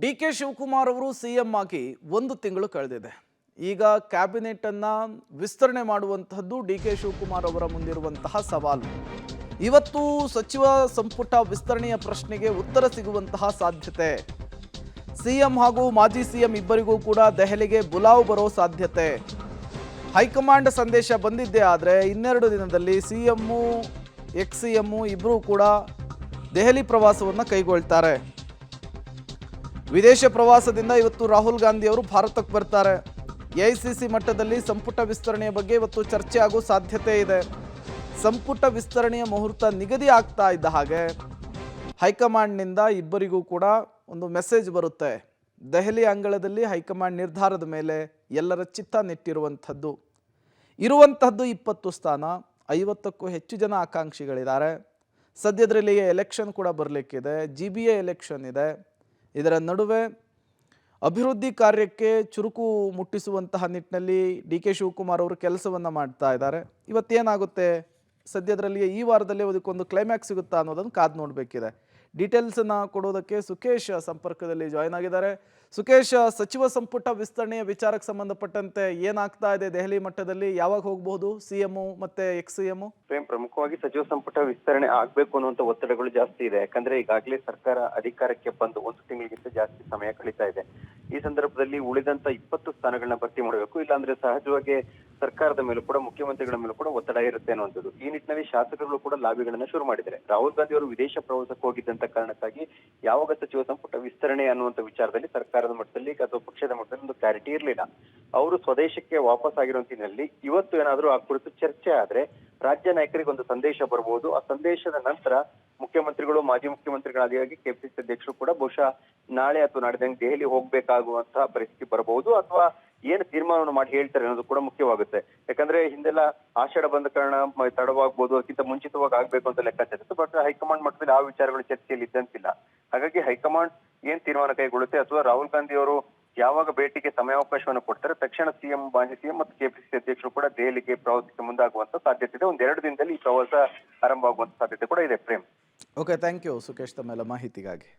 D K Shivakumar ಅವರು CM ಆಗಿ 1 ತಿಂಗಳು ಕಳೆದಿದೆ. ಈಗ ಕ್ಯಾಬಿನೆಟ್ ಅನ್ನ ವಿಸ್ತರಣೆ ಮಾಡುವಂತಹದ್ದು ಡಿ ಕೆ ಶಿವಕುಮಾರ್ ಅವರ ಮುಂದಿರುವಂತಹ ಸವಾಲು. ಇವತ್ತು ಸಚಿವ ಸಂಪುಟ ವಿಸ್ತರಣೆಯ ಪ್ರಶ್ನೆಗೆ ಉತ್ತರ ಸಿಗುವಂತಹ ಸಾಧ್ಯತೆ. ಸಿಎಂ ಹಾಗೂ ಮಾಜಿ ಸಿಎಂ ಇಬ್ಬರಿಗೂ ಕೂಡ ದೆಹಲಿಗೆ ಬುಲಾವ್ ಬರೋ ಸಾಧ್ಯತೆ. ಹೈಕಮಾಂಡ್ ಸಂದೇಶ ಬಂದಿದ್ದೇ ಆದರೆ 2 ದಿನದಲ್ಲಿ ಸಿಎಂ ಎಕ್ಸ್ ಸಿಎಂ ಇಬ್ಬರೂ ಕೂಡ ದೆಹಲಿ ಪ್ರವಾಸವನ್ನು ಕೈಗೊಳ್ತಾರೆ. ವಿದೇಶ ಪ್ರವಾಸದಿಂದ ಇವತ್ತು ರಾಹುಲ್ ಗಾಂಧಿ ಅವರು ಭಾರತಕ್ಕೆ ಬರ್ತಾರೆ. ಎಐಸಿಸಿ ಮಟ್ಟದಲ್ಲಿ ಸಂಪುಟ ವಿಸ್ತರಣೆಯ ಬಗ್ಗೆ ಇವತ್ತು ಚರ್ಚೆ ಆಗೋ ಸಾಧ್ಯತೆ ಇದೆ. ಸಂಪುಟ ವಿಸ್ತರಣೆಯ ಮುಹೂರ್ತ ನಿಗದಿ ಆಗ್ತಾ ಇದ್ದ ಹಾಗೆ ಹೈಕಮಾಂಡ್ನಿಂದ ಇಬ್ಬರಿಗೂ ಕೂಡ ಒಂದು ಮೆಸೇಜ್ ಬರುತ್ತೆ. ದೆಹಲಿ ಅಂಗಳದಲ್ಲಿ ಹೈಕಮಾಂಡ್ ನಿರ್ಧಾರದ ಮೇಲೆ ಎಲ್ಲರ ಚಿತ್ತ ನೆಟ್ಟಿರುವಂಥದ್ದು. ಇರುವಂತಹದ್ದು 20 ಸ್ಥಾನ, 50ಕ್ಕೂ ಹೆಚ್ಚು ಜನ ಆಕಾಂಕ್ಷಿಗಳಿದ್ದಾರೆ. ಸದ್ಯದರಲ್ಲಿ ಎಲೆಕ್ಷನ್ ಕೂಡ ಬರಲಿಕ್ಕಿದೆ, GBA ಎಲೆಕ್ಷನ್ ಇದೆ. ಇದರ ನಡುವೆ ಅಭಿವೃದ್ಧಿ ಕಾರ್ಯಕ್ಕೆ ಚುರುಕು ಮುಟ್ಟಿಸುವಂತಹ ನಿಟ್ಟಿನಲ್ಲಿ ಡಿ ಕೆ ಶಿವಕುಮಾರ್ ಅವರು ಕೆಲಸವನ್ನು ಮಾಡ್ತಾ ಇದ್ದಾರೆ. ಇವತ್ತೇನಾಗುತ್ತೆ, ಸದ್ಯದರಲ್ಲಿ ಈ ವಾರದಲ್ಲಿ ಅದಕ್ಕೊಂದು ಕ್ಲೈಮ್ಯಾಕ್ಸ್ ಸಿಗುತ್ತಾ ಅನ್ನೋದನ್ನು ಕಾದು ನೋಡಬೇಕಿದೆ. ಡೀಟೇಲ್ಸನ್ನು ಕೊಡೋದಕ್ಕೆ ಸುಖೇಶ್ ಸಂಪರ್ಕದಲ್ಲಿ ಜಾಯ್ನ್ ಆಗಿದ್ದಾರೆ. ಸುಖೇಶ್, ಸಚಿವ ಸಂಪುಟ ವಿಸ್ತರಣೆಯ ವಿಚಾರಕ್ಕೆ ಸಂಬಂಧಪಟ್ಟಂತೆ ಏನಾಗ್ತಾ ಇದೆ ದೆಹಲಿ ಮಟ್ಟದಲ್ಲಿ? ಯಾವಾಗ ಹೋಗಬಹುದು ಸಿಎಂ ಮತ್ತೆ ಎಕ್ಸ್ ಸಿಎಂ? ಪ್ರಮುಖವಾಗಿ ಸಚಿವ ಸಂಪುಟ ವಿಸ್ತರಣೆ ಆಗ್ಬೇಕು ಅನ್ನುವಂತ ಒತ್ತಡಗಳು ಜಾಸ್ತಿ ಇದೆ. ಯಾಕಂದ್ರೆ ಈಗಾಗಲೇ ಸರ್ಕಾರ ಅಧಿಕಾರಕ್ಕೆ ಬಂದು 1 ತಿಂಗಳಿಗಿಂತ ಜಾಸ್ತಿ ಸಮಯ ಕಳೀತಾ ಇದೆ. ಈ ಸಂದರ್ಭದಲ್ಲಿ ಉಳಿದಂತ 20 ಸ್ಥಾನಗಳನ್ನ ಭರ್ತಿ ಮಾಡಬೇಕು, ಇಲ್ಲಾಂದ್ರೆ ಸಹಜವಾಗಿ ಸರ್ಕಾರದ ಮೇಲೂ ಕೂಡ ಮುಖ್ಯಮಂತ್ರಿಗಳ ಮೇಲೂ ಕೂಡ ಒತ್ತಡ ಇರುತ್ತೆ ಅನ್ನುವಂಥದ್ದು. ಈ ನಿಟ್ಟಿನಲ್ಲಿ ಶಾಸಕರು ಕೂಡ ಲಾಬಿಗಳನ್ನ ಶುರು ಮಾಡಿದ್ದಾರೆ. ರಾಹುಲ್ ಗಾಂಧಿ ಅವರು ವಿದೇಶ ಪ್ರವಾಸಕ್ಕೆ ಹೋಗಿದ್ದಂತ ಕಾರಣಕ್ಕಾಗಿ ಯಾವಾಗ ಸಚಿವ ಸಂಪುಟ ವಿಸ್ತರಣೆ ಅನ್ನುವಂಥ ವಿಚಾರದಲ್ಲಿ ಸರ್ಕಾರದ ಮಟ್ಟದಲ್ಲಿ ಅಥವಾ ಪಕ್ಷದ ಮಟ್ಟದಲ್ಲಿ ಒಂದು ಕ್ಲಾರಿಟಿ ಇರಲಿಲ್ಲ. ಅವರು ಸ್ವದೇಶಕ್ಕೆ ವಾಪಸ್ ಆಗಿರುವಂತ ಹಿನ್ನೆಲೆಯಲ್ಲಿ ಇವತ್ತು ಏನಾದರೂ ಆ ಕುರಿತು ಚರ್ಚೆ ಆದ್ರೆ ರಾಜ್ಯ ನಾಯಕರಿಗೆ ಒಂದು ಸಂದೇಶ ಬರಬಹುದು. ಆ ಸಂದೇಶದ ನಂತರ ಮುಖ್ಯಮಂತ್ರಿಗಳು, ಮಾಜಿ ಮುಖ್ಯಮಂತ್ರಿಗಳಾಗಿ ಕೆಪಿಸಿಸಿ ಅಧ್ಯಕ್ಷರು ಕೂಡ ಬಹುಶಃ ನಾಳೆ ಅಥವಾ ನಾಡಿದಂಗೆ ದೆಹಲಿ ಹೋಗ್ಬೇಕಾಗುವಂತಹ ಪರಿಸ್ಥಿತಿ ಬರಬಹುದು, ಅಥವಾ ಏನು ತೀರ್ಮಾನವನ್ನು ಮಾಡಿ ಹೇಳ್ತಾರೆ ಅನ್ನೋದು ಕೂಡ ಮುಖ್ಯವಾಗುತ್ತೆ. ಯಾಕಂದ್ರೆ ಹಿಂದೆಲ್ಲ ಆಷಾಢ ಬಂದ ಕಾರಣ ತಡವಾಗ್ಬೋದು, ಅದಕ್ಕಿಂತ ಮುಂಚಿತವಾಗಿ ಆಗ್ಬೇಕು ಅಂತ ಲೆಕ್ಕಾಚಾರ. ಬಟ್ ಹೈಕಮಾಂಡ್ ಮಟ್ಟದಲ್ಲಿ ಆ ವಿಚಾರಗಳು ಚರ್ಚೆಯಲ್ಲಿ ಇದ್ದಂತಿಲ್ಲ. ಹಾಗಾಗಿ ಹೈಕಮಾಂಡ್ ಏನ್ ತೀರ್ಮಾನ ಕೈಗೊಳ್ಳುತ್ತೆ, ಅಥವಾ ರಾಹುಲ್ ಗಾಂಧಿ ಅವರು ಯಾವಾಗ ಭೇಟಿಗೆ ಸಮಯಾವಕಾಶವನ್ನು ಕೊಡ್ತಾರೆ, ತಕ್ಷಣ ಸಿಎಂ, ಮಾಜಿ ಸಿಎಂ ಮತ್ತು ಕೆಪಿಸಿಸಿ ಅಧ್ಯಕ್ಷರು ಕೂಡ ದೆಹಲಿಗೆ ಪ್ರವಾಸಕ್ಕೆ ಮುಂದಾಗುವಂತ ಸಾಧ್ಯತೆ ಇದೆ. 2 ದಿನದಲ್ಲಿ ಈ ಪ್ರವಾಸ ಆರಂಭ ಆಗುವಂತ ಸಾಧ್ಯತೆ ಕೂಡ ಇದೆ. Prem. Okay, thank you Sukhesh ತಮ್ಮೆಲ್ಲ ಮಾಹಿತಿಗಾಗಿ.